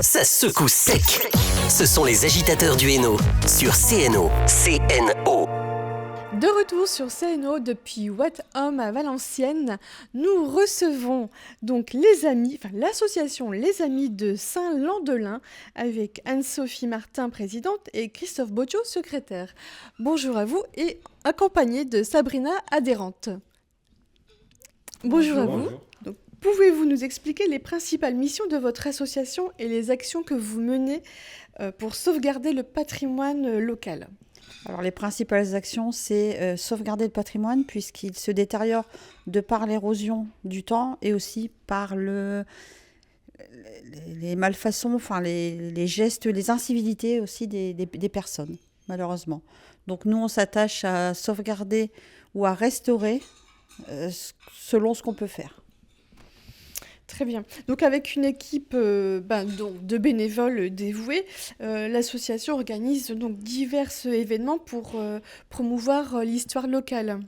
ça secoue sec. Ce sont les agitateurs du Hainaut sur CNO. CNO. De retour sur CNO depuis What Home à Valenciennes, nous recevons donc l'association Les Amis de Saint-Landelin avec Anne-Sophie Martin, présidente, et Christophe Boccio, secrétaire. Bonjour à vous et accompagnée de Sabrina, adhérente. Bonjour à vous. Donc, pouvez-vous nous expliquer les principales missions de votre association et les actions que vous menez pour sauvegarder le patrimoine local ? Alors, les principales actions, c'est sauvegarder le patrimoine puisqu'il se détériore de par l'érosion du temps et aussi par les malfaçons, enfin les gestes, les incivilités aussi des personnes, malheureusement. Donc nous, on s'attache à sauvegarder ou à restaurer selon ce qu'on peut faire. Très bien. Donc avec une équipe de bénévoles dévoués, l'association organise donc divers événements pour promouvoir l'histoire locale.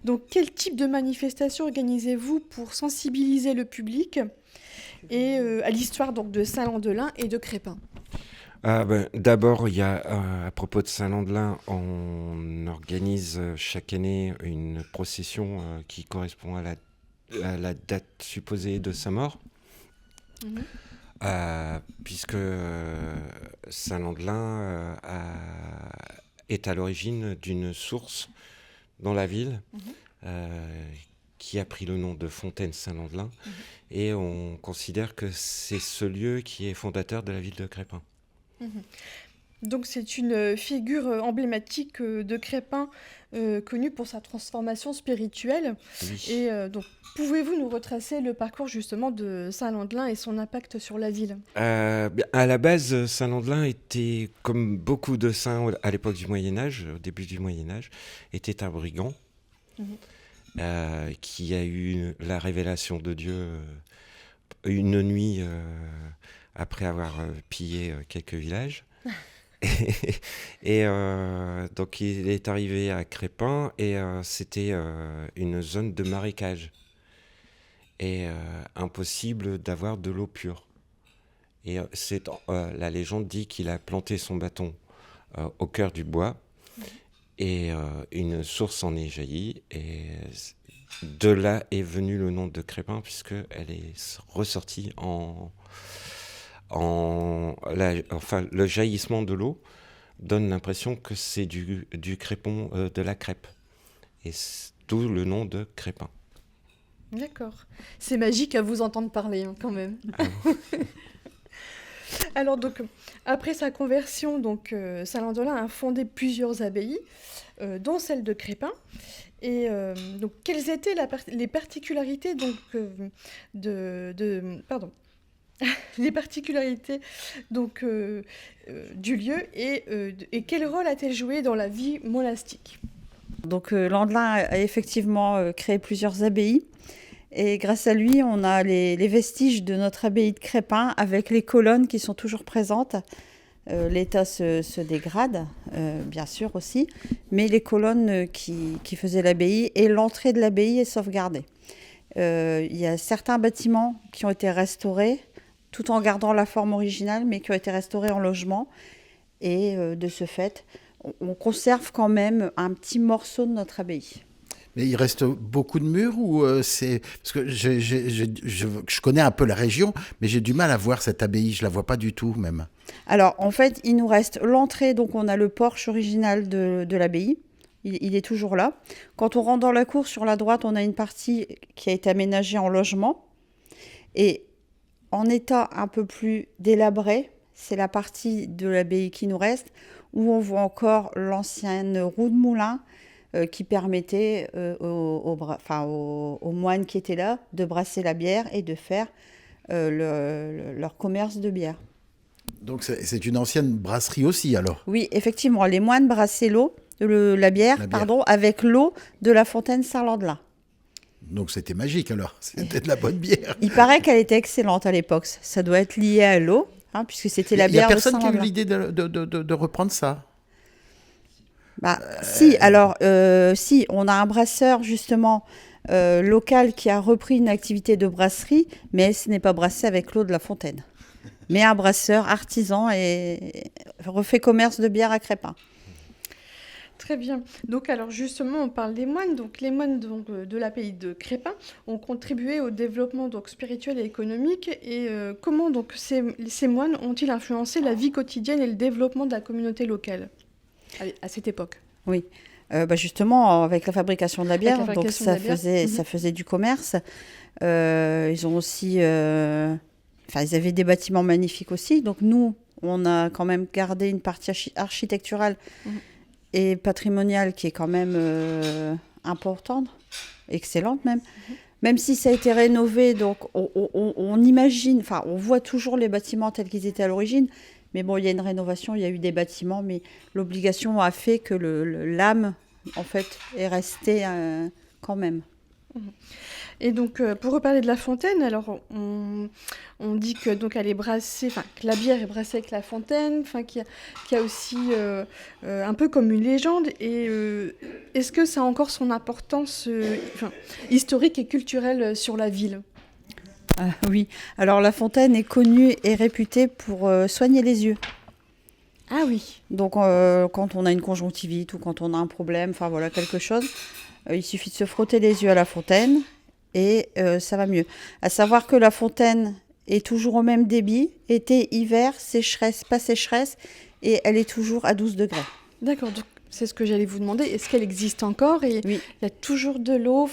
Donc quel type de manifestation organisez-vous pour sensibiliser le public et à l'histoire donc de Saint-Landelin et de Crespin ? D'abord, il y a à propos de Saint-Landelin, on organise chaque année une procession qui correspond à la date supposée de sa mort, puisque Saint-Landelin est à l'origine d'une source dans la ville qui a pris le nom de Fontaine Saint-Landelin, et on considère que c'est ce lieu qui est fondateur de la ville de Crespin. Donc c'est une figure emblématique de Crespin, connue pour sa transformation spirituelle. Oui. Et donc pouvez-vous nous retracer le parcours justement de Saint-Landelin et son impact sur la ville ? À la base, Saint-Landelin était, comme beaucoup de saints à l'époque du Moyen-Âge, au début du Moyen-Âge, était un brigand qui a eu la révélation de Dieu une nuit après avoir pillé quelques villages. Donc il est arrivé à Crespin et c'était une zone de marécage et impossible d'avoir de l'eau pure. Et la légende dit qu'il a planté son bâton au cœur du bois et une source en est jaillie, et de là est venu le nom de Crespin, puisqu'elle est ressortie le jaillissement de l'eau donne l'impression que c'est du crépon, de la crêpe, et d'où le nom de Crespin. D'accord. C'est magique à vous entendre parler quand même. Alors donc, après sa conversion, Saint-Landelin a fondé plusieurs abbayes, dont celle de Crespin. Et donc, quelles étaient les particularités les particularités du lieu et quel rôle a-t-elle joué dans la vie monastique ? Donc Landelin a effectivement créé plusieurs abbayes. Et grâce à lui, on a les vestiges de notre abbaye de Crespin avec les colonnes qui sont toujours présentes. L'état se dégrade, bien sûr aussi, mais les colonnes qui faisaient l'abbaye et l'entrée de l'abbaye est sauvegardée. Il y a certains bâtiments qui ont été restaurés, tout en gardant la forme originale, mais qui ont été restaurés en logement. Et de ce fait, on conserve quand même un petit morceau de notre abbaye. Mais il reste beaucoup de murs ou c'est... Parce que je connais un peu la région, mais j'ai du mal à voir cette abbaye, je ne la vois pas du tout même. Alors, en fait, il nous reste l'entrée, donc on a le porche original de l'abbaye. Il est toujours là. Quand on rentre dans la cour, sur la droite, on a une partie qui a été aménagée en logement. Et en état un peu plus délabré, c'est la partie de l'abbaye qui nous reste, où on voit encore l'ancienne roue de moulin qui permettait aux moines qui étaient là de brasser la bière et de faire leur commerce de bière. Donc c'est une ancienne brasserie aussi alors ? Oui, effectivement, les moines brassaient la bière, avec l'eau de la fontaine Saint-Landelin. Donc c'était magique alors, c'était de la bonne bière. Il paraît qu'elle était excellente à l'époque, ça doit être lié à l'eau, puisque c'était la bière de Saint-Landelin. Il n'y a personne qui a eu l'idée de reprendre ça ? Si, on a un brasseur justement local qui a repris une activité de brasserie, mais ce n'est pas brassé avec l'eau de la fontaine. mais un brasseur artisan et refait commerce de bière à Crespin. Très bien. Donc alors justement, on parle des moines. Donc les moines de l'abbaye de Crespin ont contribué au développement donc spirituel et économique. Et comment donc ces moines ont-ils influencé la vie quotidienne et le développement de la communauté locale à cette époque? Oui. Justement, avec la fabrication de la bière, donc ça faisait du commerce. Ils ont aussi, ils avaient des bâtiments magnifiques aussi. Donc nous, on a quand même gardé une partie architecturale et patrimoniale qui est quand même importante, excellente même. Même si ça a été rénové, donc on imagine, enfin on voit toujours les bâtiments tels qu'ils étaient à l'origine. Mais bon, il y a une rénovation, il y a eu des bâtiments, mais l'obligation a fait que l'âme, en fait, est restée quand même. Et donc, pour reparler de la fontaine, alors on dit que donc elle est brassée, que la bière est brassée avec la fontaine, qu'il y a aussi un peu comme une légende. Et est-ce que ça a encore son importance historique et culturelle sur la ville? Oui, alors la fontaine est connue et réputée pour soigner les yeux. Ah oui. Donc quand on a une conjonctivite ou quand on a un problème, enfin voilà quelque chose, il suffit de se frotter les yeux à la fontaine et ça va mieux. À savoir que la fontaine est toujours au même débit, été, hiver, sécheresse, pas sécheresse, et elle est toujours à 12 degrés. D'accord, donc c'est ce que j'allais vous demander. Est-ce qu'elle existe encore? Et oui. Il y a toujours de l'eau,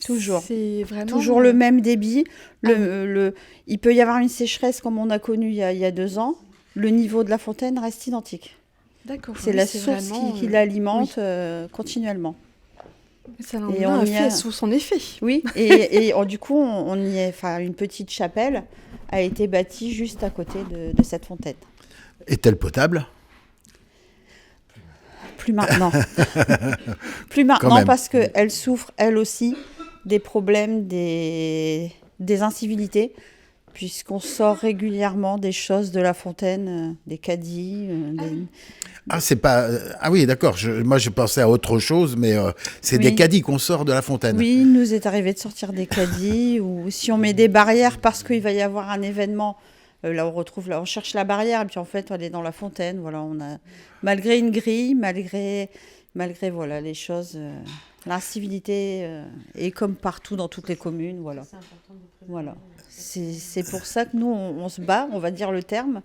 toujours. C'est vraiment... Toujours le même débit. Il peut y avoir une sécheresse comme on a connu il y a 2 ans. Le niveau de la fontaine reste identique. D'accord. C'est la source qui l'alimente continuellement. Ça a fait sous son effet. Oui, et du coup, une petite chapelle a été bâtie juste à côté de cette fontaine. Est-elle potable ? Plus maintenant. Plus maintenant parce qu'elle souffre, elle aussi, des problèmes, des incivilités, puisqu'on sort régulièrement des choses de la fontaine, des caddies. C'est pas. Ah oui, d'accord. Moi, je pensais à autre chose, mais c'est des caddies qu'on sort de la fontaine. Oui, il nous est arrivé de sortir des caddies, ou si on met des barrières parce qu'il va y avoir un événement. Là, on cherche la barrière, et puis en fait, on est dans la fontaine. Voilà, on a, malgré une grille, malgré voilà, les choses, l'incivilité est comme partout dans toutes les communes. Voilà. C'est important de voilà. C'est pour ça que nous, on se bat, on va dire le terme,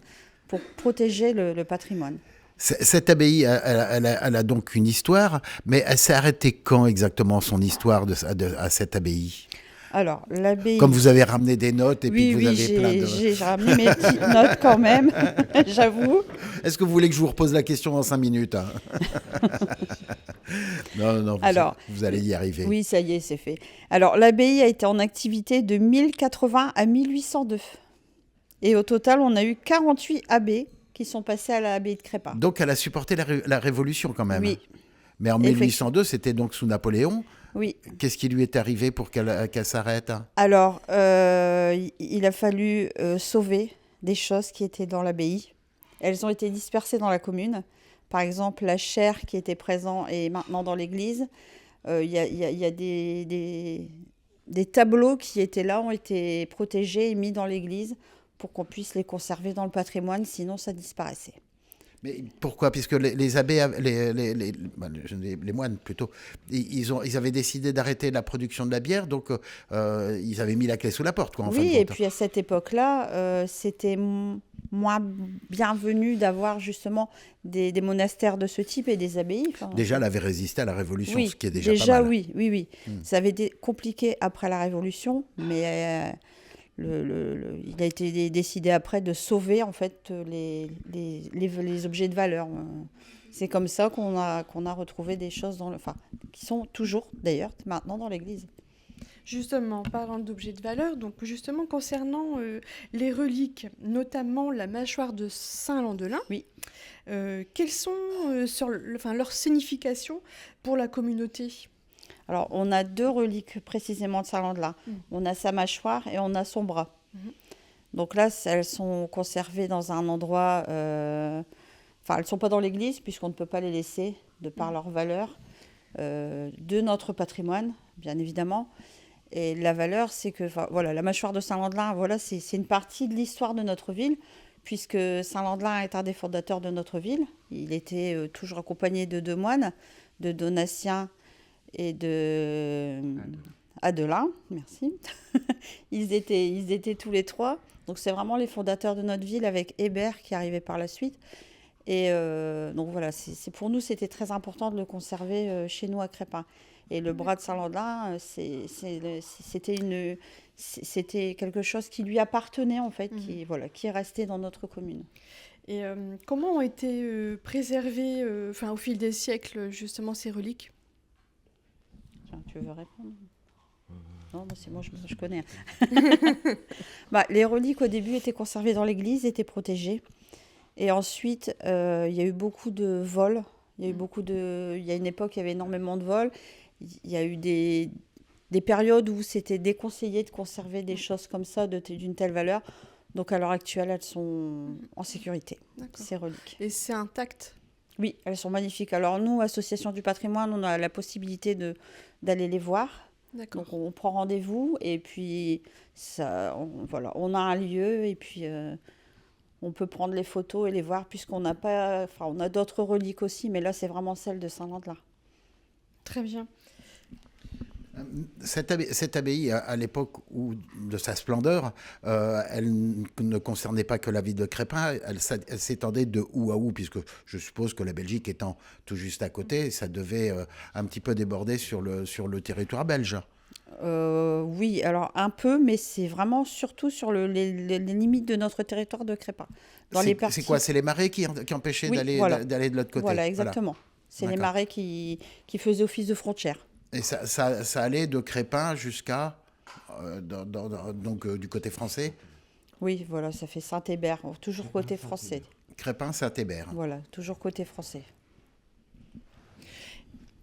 pour protéger le patrimoine. Cette abbaye, elle a donc une histoire, mais elle s'est arrêtée quand exactement, son histoire à cette abbaye ? Alors, l'abbaye... Comme vous avez ramené des notes et puis vous avez plein de... j'ai ramené mes petites notes quand même, j'avoue. Est-ce que vous voulez que je vous repose la question dans 5 minutes Non, vous allez y arriver. Oui, ça y est, c'est fait. Alors, l'abbaye a été en activité de 1080 à 1802. Et au total, on a eu 48 abbés qui sont passés à l'abbaye de Crespin. Donc, elle a supporté la Révolution quand même. Oui. Mais en 1802, c'était donc sous Napoléon. Oui. Qu'est-ce qui lui est arrivé pour qu'elle s'arrête ? Alors, il a fallu sauver des choses qui étaient dans l'abbaye. Elles ont été dispersées dans la commune. Par exemple, la chaire qui était présente est maintenant dans l'église. Il y a des tableaux qui étaient là, ont été protégés et mis dans l'église pour qu'on puisse les conserver dans le patrimoine, sinon ça disparaissait. Mais pourquoi ? Puisque les abbés, les moines plutôt, ils avaient décidé d'arrêter la production de la bière, donc ils avaient mis la clé sous la porte, quoi, en fin de compte. Oui, et puis à cette époque-là, c'était moins bienvenu d'avoir justement des monastères de ce type et des abbayes. Déjà, elle avait résisté à la Révolution, oui, ce qui est déjà pas mal. Oui. Ça avait été compliqué après la Révolution, mais... il a été décidé après de sauver en fait les objets de valeur. C'est comme ça qu'on a retrouvé des choses qui sont toujours d'ailleurs maintenant dans l'église. Justement, en parlant d'objets de valeur, donc justement concernant les reliques, notamment la mâchoire de Saint-Landelin, oui. Quelles sont leur signification pour la communauté ? Alors, on a 2 reliques précisément de Saint-Landelin. On a sa mâchoire et on a son bras. Donc là, elles sont conservées dans un endroit... elles ne sont pas dans l'église, puisqu'on ne peut pas les laisser, de par leur valeur, de notre patrimoine, bien évidemment. Et la valeur, c'est que voilà, la mâchoire de Saint-Landelin, voilà, c'est une partie de l'histoire de notre ville, puisque Saint-Landelin est un des fondateurs de notre ville. Il était toujours accompagné de 2 moines, de Donatien et de Adelin, merci. Ils étaient tous les 3. Donc c'est vraiment les fondateurs de notre ville, avec Hébert qui arrivait par la suite. Et donc voilà, pour nous, c'était très important de le conserver chez nous à Crespin. Et le bras de Saint-Landelin, c'était quelque chose qui lui appartenait, en fait, qui est resté dans notre commune. Et comment ont été préservées au fil des siècles, justement, ces reliques ? Tiens, tu veux répondre ? Non, c'est moi, je connais. Les reliques, au début, étaient conservées dans l'église, étaient protégées. Et ensuite, il y a eu beaucoup de vols. Il y a une époque, il y avait énormément de vols. Il y a eu des périodes où c'était déconseillé de conserver des choses comme ça, d'une telle valeur. Donc, à l'heure actuelle, elles sont en sécurité, ces reliques. Et c'est intact ? Oui, elles sont magnifiques. Alors, nous, Association du patrimoine, on a la possibilité d'aller les voir. D'accord. Donc, on prend rendez-vous et puis, on a un lieu et puis... on peut prendre les photos et les voir, puisqu'on n'a pas... on a d'autres reliques aussi, mais là, c'est vraiment celle de Saint-Landelin. Très bien. Cette abbaye, à l'époque de sa splendeur, elle ne concernait pas que la ville de Crespin, elle s'étendait de où à où, puisque je suppose que la Belgique étant tout juste à côté, ça devait un petit peu déborder sur le territoire belge. Oui, alors un peu, mais c'est vraiment surtout sur les limites de notre territoire de Crespin. C'est quoi ? C'est les marais qui empêchaient d'aller de l'autre côté ? Voilà, exactement. Voilà. C'est les marais qui faisaient office de frontière. Et ça allait de Crespin jusqu'à du côté français ? Oui, voilà, ça fait Saint-Hébert, toujours côté français. Crespin, Saint-Hébert. Voilà, toujours côté français.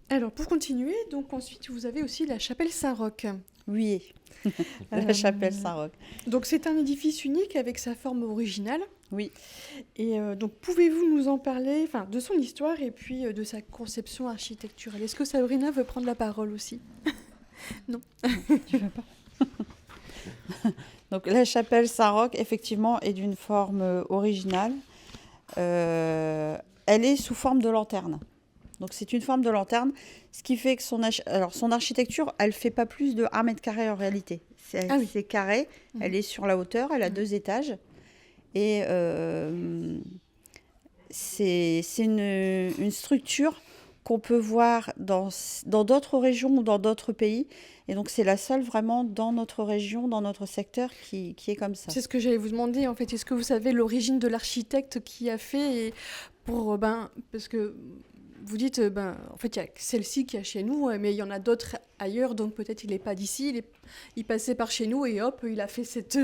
Alors, pour continuer, donc ensuite, vous avez aussi la chapelle Saint-Roch. Oui, la chapelle Saint-Roch. Donc, c'est un édifice unique avec sa forme originale. Oui. Et donc, pouvez-vous nous en parler, de son histoire et puis de sa conception architecturale ? Est-ce que Sabrina veut prendre la parole aussi ? Non. Tu veux pas ? Donc, la chapelle Saint-Roch, effectivement, est d'une forme originale. Elle est sous forme de lanterne. Donc, c'est une forme de lanterne, ce qui fait que son architecture, elle ne fait pas plus de 1 mètre carré en réalité. C'est carré, elle est sur la hauteur, elle a 2 étages. Et c'est une structure qu'on peut voir dans d'autres régions ou dans d'autres pays. Et donc, c'est la seule vraiment dans notre région, dans notre secteur, qui est comme ça. C'est ce que j'allais vous demander, en fait. Est-ce que vous savez l'origine de l'architecte qui a fait parce que vous dites, en fait, il y a celle-ci qui est chez nous, mais il y en a d'autres ailleurs, donc peut-être il n'est pas d'ici. Il passait par chez nous et hop, il a fait cette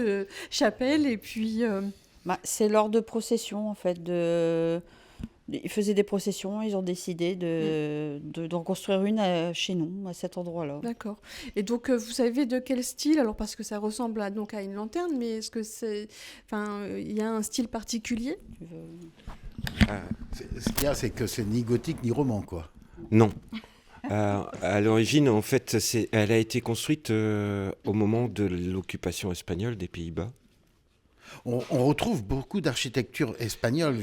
chapelle. Et puis... c'est lors de processions, en fait. Ils faisaient des processions, ils ont décidé d'en construire une chez nous, à cet endroit-là. D'accord. Et donc, vous savez de quel style ? Alors, parce que ça ressemble à une lanterne, mais est-ce que il y a un style particulier ? Ce qu'il y a, c'est que c'est ni gothique ni roman, quoi. Non. À l'origine, en fait, elle a été construite au moment de l'occupation espagnole des Pays-Bas. On retrouve beaucoup d'architecture espagnole.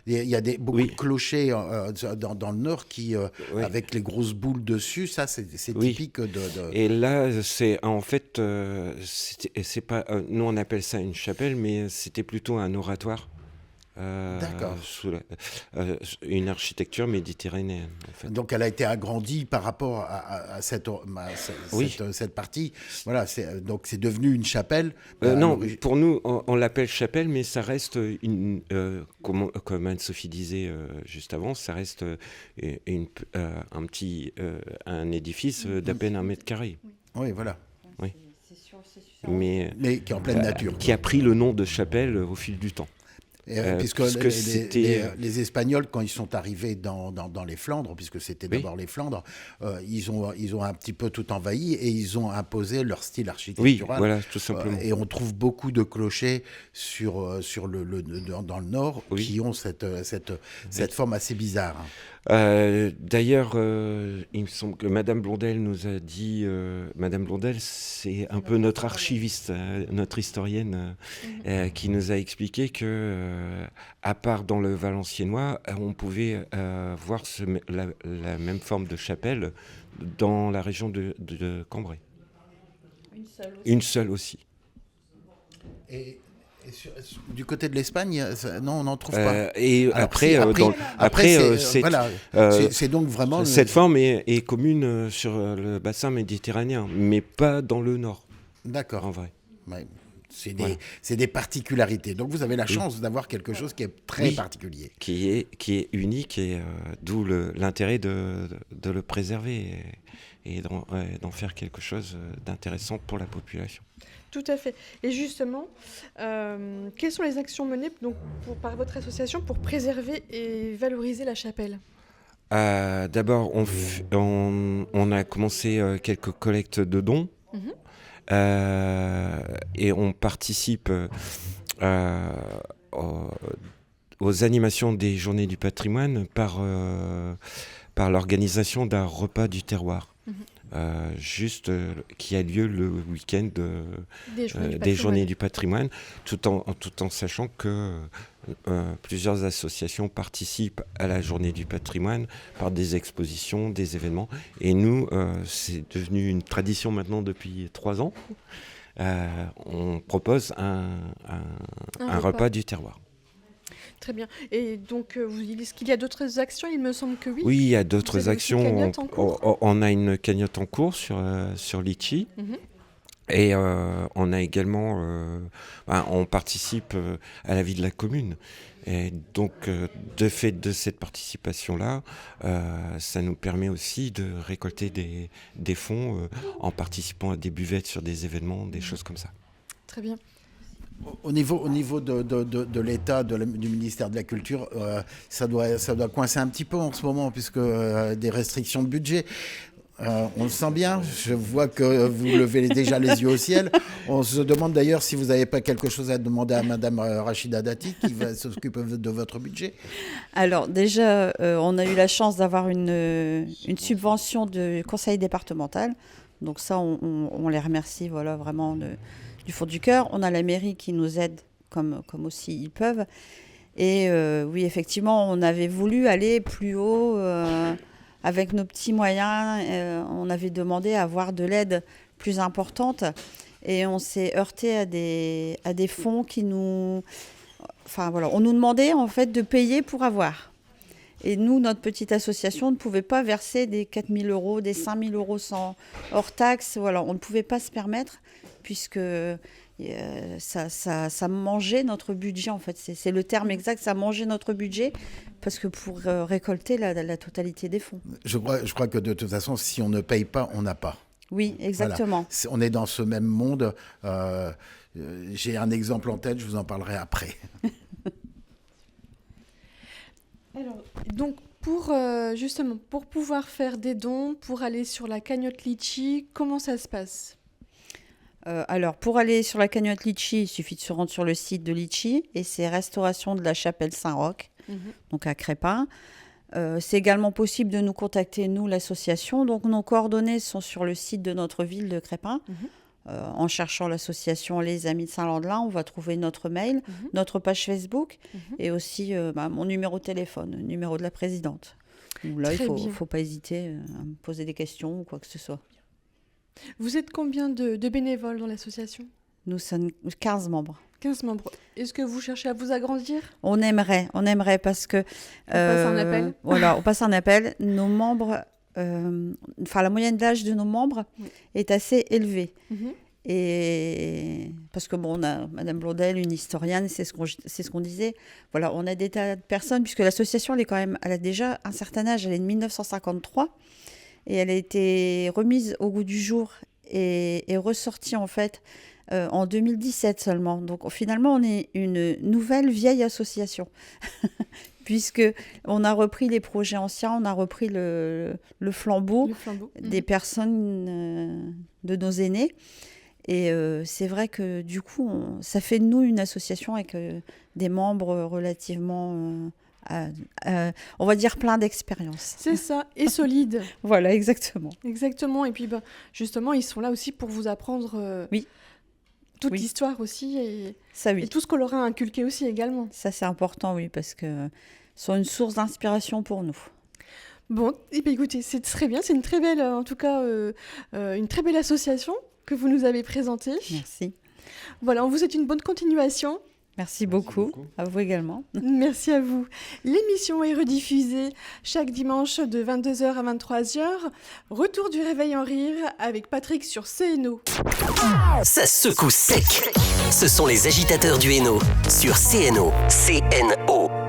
Il y a beaucoup de clochers dans le nord avec les grosses boules dessus. Ça, c'est typique de... Et là, c'est en fait, c'est pas, nous on appelle ça une chapelle, mais c'était plutôt un oratoire. D'accord. Sous une architecture méditerranéenne. En fait. Donc elle a été agrandie par rapport à cette partie. Voilà, donc c'est devenu une chapelle. Non, pour nous, on l'appelle chapelle, mais ça reste comme Anne-Sophie disait juste avant, ça reste un édifice d'à peine 1 mètre carré. Oui, voilà. Oui. Mais qui est en pleine nature. Qui a pris le nom de chapelle au fil du temps. Puisque les Espagnols, quand ils sont arrivés dans les Flandres, puisque c'était d'abord les Flandres, ils ont un petit peu tout envahi et ils ont imposé leur style architectural. Oui, voilà, tout simplement. Et on trouve beaucoup de clochers dans le nord qui ont cette forme assez bizarre. D'ailleurs, il me semble que Madame Blondel nous a dit... Madame Blondel, c'est un peu notre archiviste, notre historienne, qui nous a expliqué que, à part dans le Valenciennois, on pouvait voir la même forme de chapelle dans la région de Cambrai. Une seule aussi. Et du côté de l'Espagne, non, on n'en trouve pas. Et c'est donc vraiment... Cette forme est commune sur le bassin méditerranéen, mais pas dans le nord. D'accord. En vrai. Ouais. C'est des particularités. Donc vous avez la chance d'avoir quelque chose qui est très particulier. Qui est unique et d'où l'intérêt de le préserver et d'en faire quelque chose d'intéressant pour la population. Tout à fait. Et justement, quelles sont les actions menées par votre association pour préserver et valoriser la chapelle ? D'abord, on a commencé quelques collectes de dons. Et on participe aux animations des Journées du patrimoine par l'organisation d'un repas du terroir, qui a lieu le week-end des Journées du patrimoine, tout en sachant que plusieurs associations participent à la Journée du patrimoine par des expositions, des événements. Et nous, c'est devenu une tradition maintenant depuis 3 ans. On propose un repas du terroir. Très bien. Et donc, est-ce qu'il y a d'autres actions ? Il me semble que oui. Oui, il y a d'autres actions. On a une cagnotte en cours sur Litchi. Et on a également, on participe à la vie de la commune. Et donc, de fait de cette participation-là, ça nous permet aussi de récolter des fonds en participant à des buvettes sur des événements, des choses comme ça. Très bien. Au niveau de l'État, du ministère de la Culture, ça doit coincer un petit peu en ce moment, puisque des restrictions de budget. On le sent bien, je vois que vous levez déjà les yeux au ciel. On se demande d'ailleurs si vous n'avez pas quelque chose à demander à Madame Rachida Dati qui va s'occuper de votre budget. Alors déjà, on a eu la chance d'avoir une subvention du conseil départemental. Donc ça, on les remercie vraiment du fond du cœur. On a la mairie qui nous aide comme aussi ils peuvent. Et oui, effectivement, on avait voulu aller plus haut avec nos petits moyens. On avait demandé à avoir de l'aide plus importante. Et on s'est heurté à des fonds qui nous... Enfin voilà, on nous demandait en fait de payer pour avoir. Et nous, notre petite association ne pouvait pas verser des 4 000 euros, des 5 000 euros hors taxes. Voilà, on ne pouvait pas se permettre puisque ça mangeait notre budget en fait. C'est le terme exact, ça mangeait notre budget parce que pour récolter la totalité des fonds. Je crois que de toute façon, si on ne paye pas, on n'a pas. Oui, exactement. Voilà. On est dans ce même monde. J'ai un exemple en tête, je vous en parlerai après. Alors, donc, justement, pour pouvoir faire des dons, pour aller sur la cagnotte Litchi, comment ça se passe ? Alors, pour aller sur la cagnotte Litchi, il suffit de se rendre sur le site de Litchi et c'est Restauration de la Chapelle Saint-Roch, donc à Crespin. C'est également possible de nous contacter, nous, l'association. Donc, nos coordonnées sont sur le site de notre ville de Crespin. En cherchant l'association Les Amis de Saint-Landelin, on va trouver notre mail, notre page Facebook et aussi mon numéro de téléphone, le numéro de la présidente. Donc là, il ne faut pas hésiter à me poser des questions ou quoi que ce soit. Vous êtes combien de bénévoles dans l'association ? Nous sommes 15 membres. 15 membres. Est-ce que vous cherchez à vous agrandir ? On aimerait parce que... On passe un appel. Voilà, on passe un appel. Nos membres... la moyenne d'âge de nos membres est assez élevée. Et parce que on a Madame Blondel, une historienne, c'est ce qu'on disait. Voilà, on a des tas de personnes, puisque l'association, elle a déjà un certain âge, elle est de 1953, et elle a été remise au goût du jour et ressortie en fait en 2017 seulement. Donc finalement, on est une nouvelle vieille association. Puisque on a repris les projets anciens, on a repris le flambeau, des personnes de nos aînés. Et c'est vrai que du coup, ça fait de nous une association avec des membres relativement, on va dire, plein d'expérience. C'est ça, et solide. Voilà, exactement. Exactement, et puis justement, ils sont là aussi pour vous apprendre toute l'histoire aussi, et tout ce qu'on leur a inculqué aussi également. Ça, c'est important, oui, parce que sont une source d'inspiration pour nous. Bon, et bien écoutez, c'est très bien, c'est une très belle, en tout cas, une très belle association que vous nous avez présentée. Merci. Voilà, on vous souhaite une bonne continuation. Merci beaucoup, à vous également. Merci à vous. L'émission est rediffusée chaque dimanche de 22h à 23h. Retour du Réveil en Rire avec Patrick sur CNO. Ça secoue sec. Ce sont les agitateurs du Hainaut sur CNO. CNO.